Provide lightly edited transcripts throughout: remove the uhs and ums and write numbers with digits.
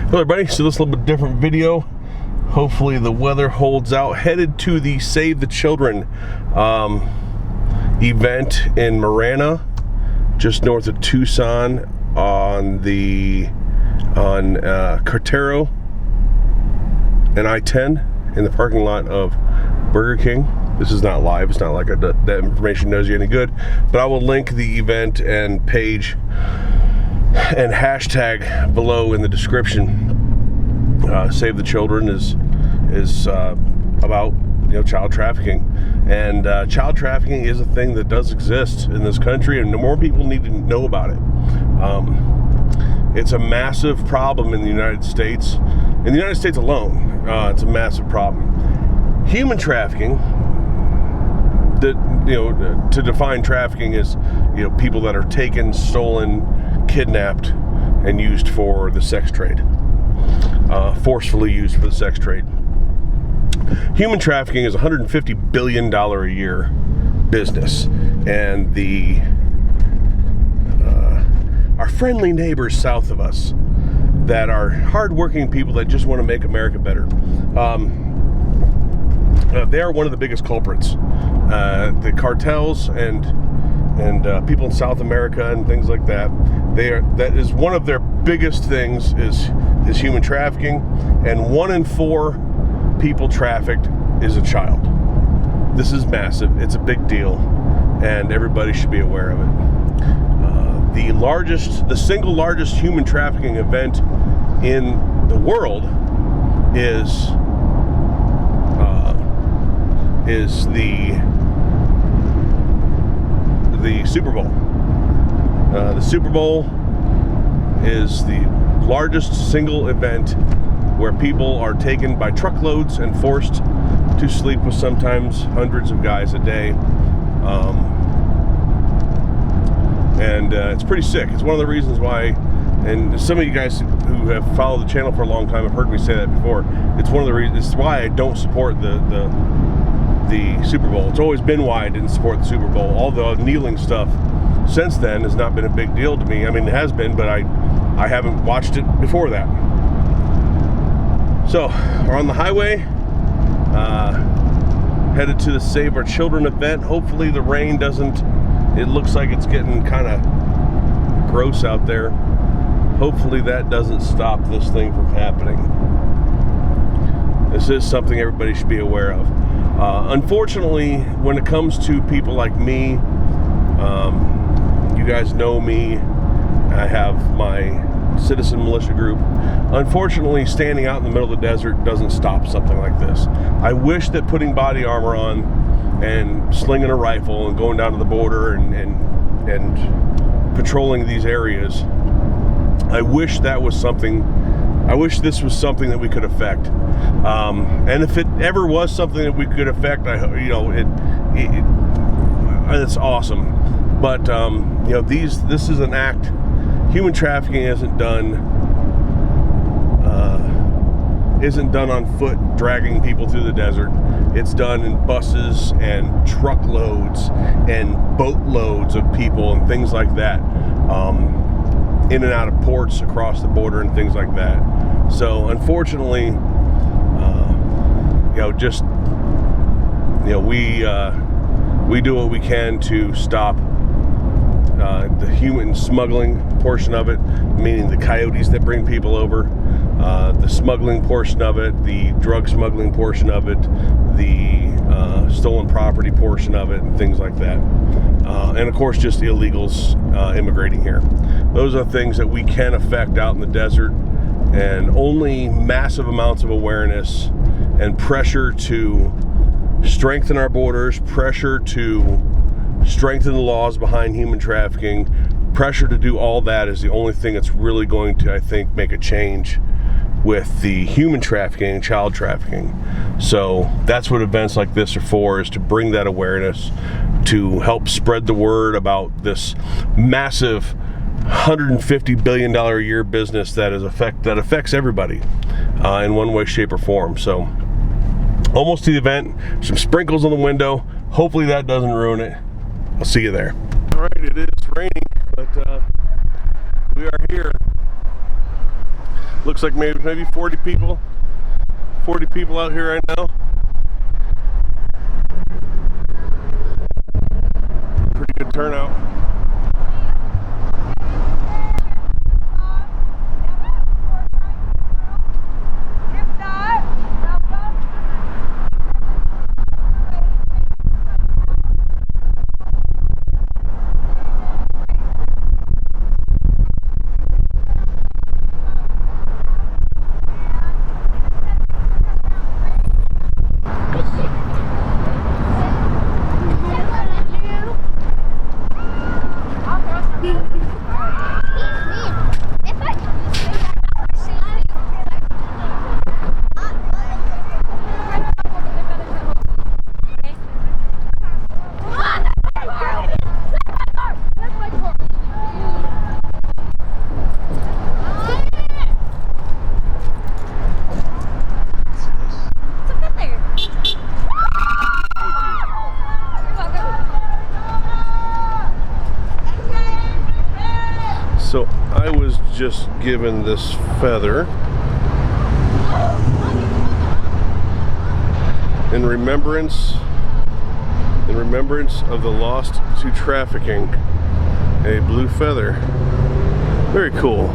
Hello everybody, so this is a little bit different video. Hopefully the weather holds out. Headed to the Save the Children event in Marana, just north of Tucson on Cartero and I-10 in the parking lot of Burger King. This is not live, it's not like that information knows you any good, but I will link the event and page and hashtag below in the description. Save the Children is about child trafficking, and child trafficking is a thing that does exist in this country, and more people need to know about it. It's a massive problem in the United States. In the United States alone, it's a massive problem. Human trafficking, to define trafficking is people that are taken, stolen, kidnapped, and used for the sex trade, forcefully used for the sex trade. Human trafficking is $150 billion a year business, and our friendly neighbors south of us that are hardworking people that just want to make America better, they are one of the biggest culprits. The cartels and people in South America and things like that, that is one of their biggest things is human trafficking, and 1 in 4 people trafficked is a child. This is massive. It's a big deal, and everybody should be aware of it. The single largest human trafficking event in the world is the Super Bowl. The Super Bowl is the largest single event where people are taken by truckloads and forced to sleep with sometimes hundreds of guys a day. It's pretty sick. It's one of the reasons why, and some of you guys who have followed the channel for a long time have heard me say that before. It's one of the reasons. It's why I don't support the Super Bowl. It's always been why I didn't support the Super Bowl. All the kneeling stuff since then has not been a big deal to me. I mean, it has been, but I haven't watched it before that. So we're on the highway, headed to the Save Our Children event. Hopefully the rain doesn't, it looks like it's getting kind of gross out there. Hopefully that doesn't stop this thing from happening. This is something everybody should be aware of. Unfortunately, when it comes to people like me, you guys know me, I have my citizen militia group. Unfortunately, standing out in the middle of the desert doesn't stop something like this. I wish that putting body armor on and slinging a rifle and going down to the border and patrolling these areas, I wish that was something. I wish this was something that we could affect. And if it ever was something that we could affect, it's awesome. But this is an act. Human trafficking isn't done on foot, dragging people through the desert. It's done in buses and truckloads and boatloads of people and things like that, in and out of ports across the border and things like that. So unfortunately, we do what we can to stop the human smuggling portion of it, meaning the coyotes that bring people over, the smuggling portion of it, the drug smuggling portion of it, the stolen property portion of it, and things like that. And of course, just illegals immigrating here. Those are things that we can affect out in the desert, and only massive amounts of awareness and pressure to strengthen our borders, pressure to strengthen the laws behind human trafficking, pressure to do all that is the only thing that's really going to, I think, make a change with the human trafficking and child trafficking. So that's what events like this are for, is to bring that awareness, to help spread the word about this massive $150 billion a year business that affects everybody in one way, shape, or form. So almost to the event, some sprinkles on the window. Hopefully that doesn't ruin it. I'll see you there. All right, it is raining, but we are here. Looks like maybe 40 people. 40 people out here right now. Pretty good turnout. So I was just given this feather in remembrance of the lost to trafficking. A blue feather. Very cool.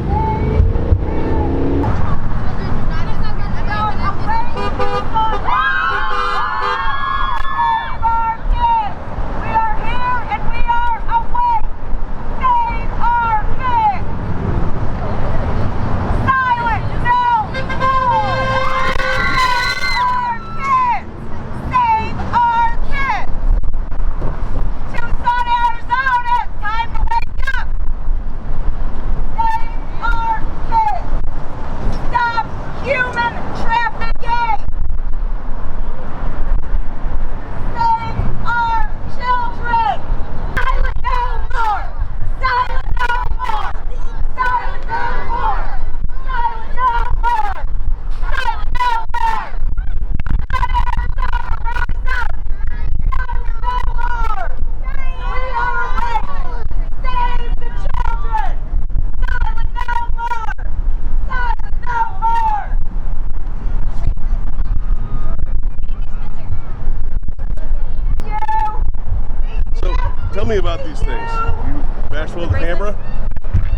Tell me about these things. You bashful of the camera?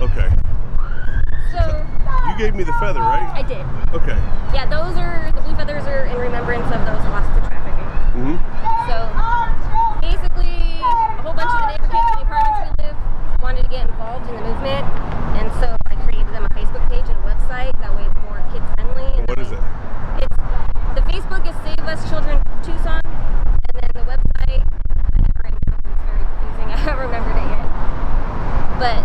Okay. So you gave me the feather, right? I did. Okay. Yeah, the blue feathers are in remembrance of those lost to trafficking. Mm-hmm. So basically, a whole bunch of the neighbor kids in the apartments we live wanted to get involved in the movement, and so I created them a Facebook page and a website. That way it's more kid friendly. What is it? The Facebook is Save Us Children Tucson, and then the website, right now it's very confusing. I haven't remembered it yet. But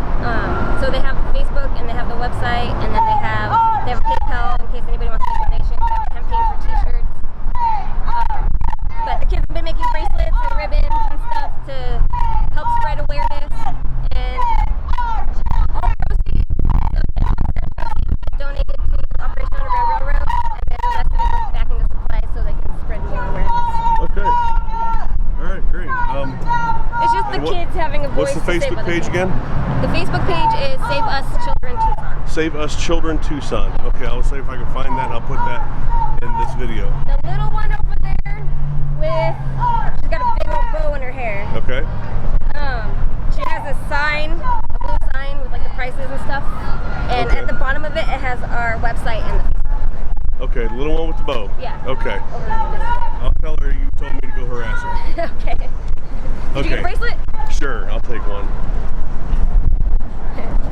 so they have Facebook and they have the website, and then they have PayPal in case anybody wants to make donations. They have a campaign for T-shirts. But the kids have been making bracelets and ribbons and stuff to help spread awareness, and all proceeds donated to Operation Underground Railroad, and then the rest of it goes back into supplies so they can spread more awareness. Okay. All right, great. It's just the kids having a voice. What's the Facebook page again? The Facebook page is Save Us Children Tucson. Save Us Children Tucson. Okay, I'll see if I can find that and I'll put that in this video. The little one over there she's got a big old bow in her hair. Okay. She has a sign, a blue sign with like the prices and stuff. And Okay. at the bottom of it, it has our website and the Facebook. Okay, the little one with the bow. Yeah. Okay. Over this way. I'll tell her you told me to go harass her. Okay. Did you get a bracelet? Sure, I'll take one.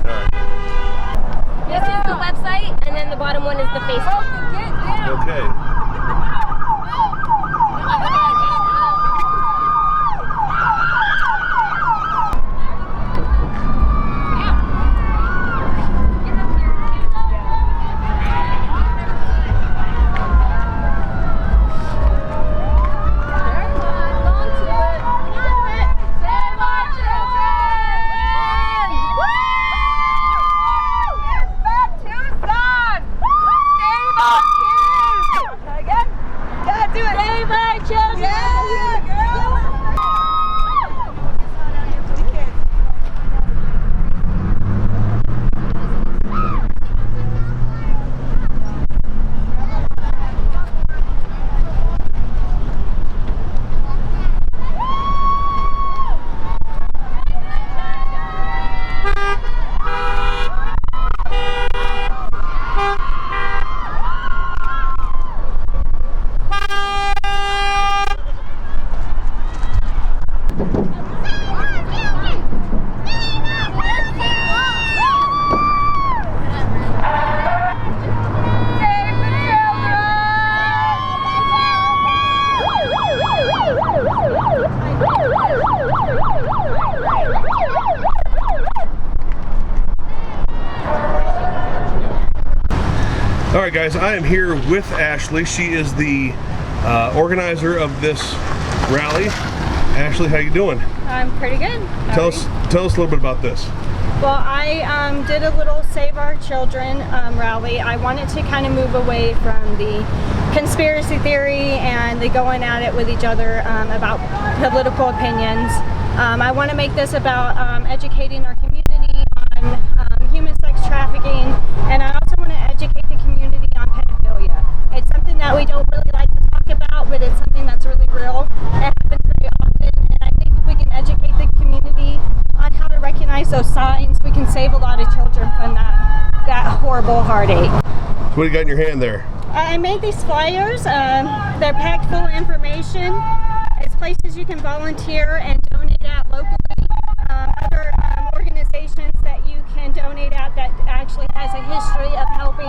Alright. This is the website, and then the bottom one is the Facebook. Okay. right, guys, I am here with Ashley. She is the organizer of this rally. Ashley, how you doing? I'm pretty good. Tell us a little bit about this. Well, I did a little Save Our Children rally. I wanted to kind of move away from the conspiracy theory and the going at it with each other about political opinions. I want to make this about educating our community on human sex trafficking, and I also want to educate the community on pedophilia. It's something that we don't really like to talk about, but it's something that's really real. It happens very often, and I think if we can educate the community on how to recognize those signs, we can save a lot of children from that horrible heartache. So what do you got in your hand there? I made these flyers. They're packed full of information. It's places you can volunteer and donate at locally. Other organizations that you can donate at that actually has a history of helping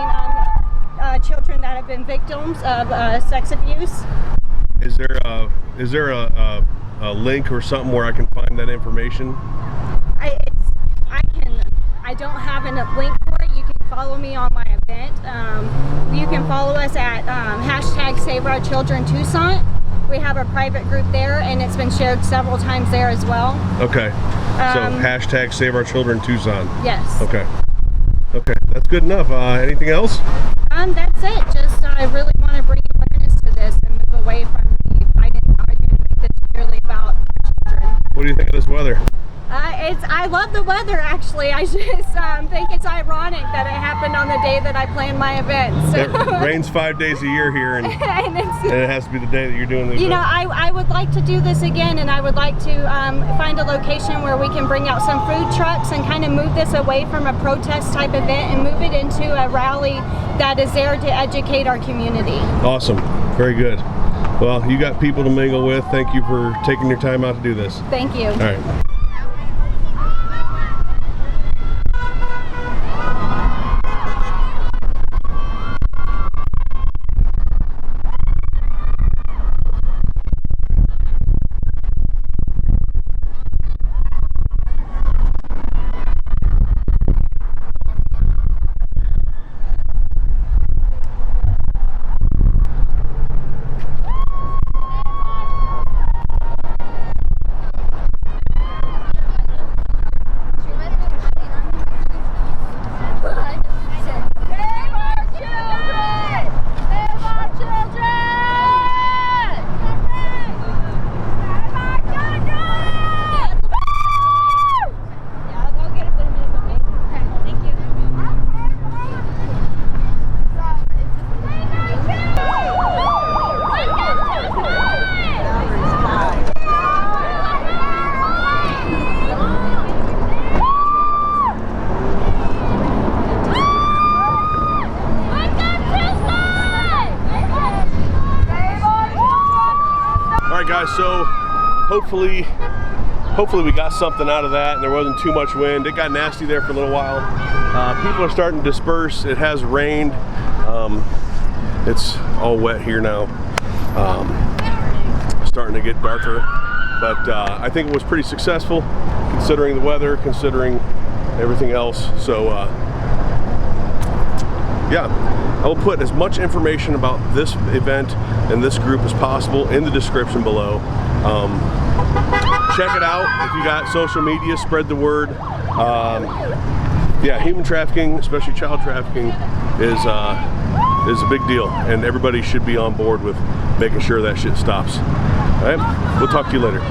children that have been victims of sex abuse. Is there a link or something where I can find that information? I don't have a link for it. You can follow me on my event. You can follow us at hashtag Save Our Children Tucson. We have a private group there, and it's been shared several times there as well. Okay. So hashtag Save Our Children Tucson. Yes. Okay. Okay, that's good enough. Anything else? That's it. Just I really want to bring awareness to this and move away from the fighting and arguing and make this purely about our children. What do you think of this weather? I love the weather, actually. I just think it's ironic that it happened on the day that I planned my event. So. It rains 5 days a year here, and, and it has to be the day that you're doing the event. You know, I would like to do this again, and I would like to find a location where we can bring out some food trucks and kind of move this away from a protest type event and move it into a rally that is there to educate our community. Awesome. Very good. Well, you got people to mingle with. Thank you for taking your time out to do this. Thank you. All right. Guys, so hopefully we got something out of that and there wasn't too much wind. It got nasty there for a little while. People are starting to disperse. It has rained. It's all wet here now. Starting to get darker, but I think it was pretty successful considering the weather, considering everything else. So yeah. I will put as much information about this event and this group as possible in the description below. Check it out. If you got social media, spread the word. Yeah, human trafficking, especially child trafficking, is a big deal, and everybody should be on board with making sure that shit stops. All right, we'll talk to you later.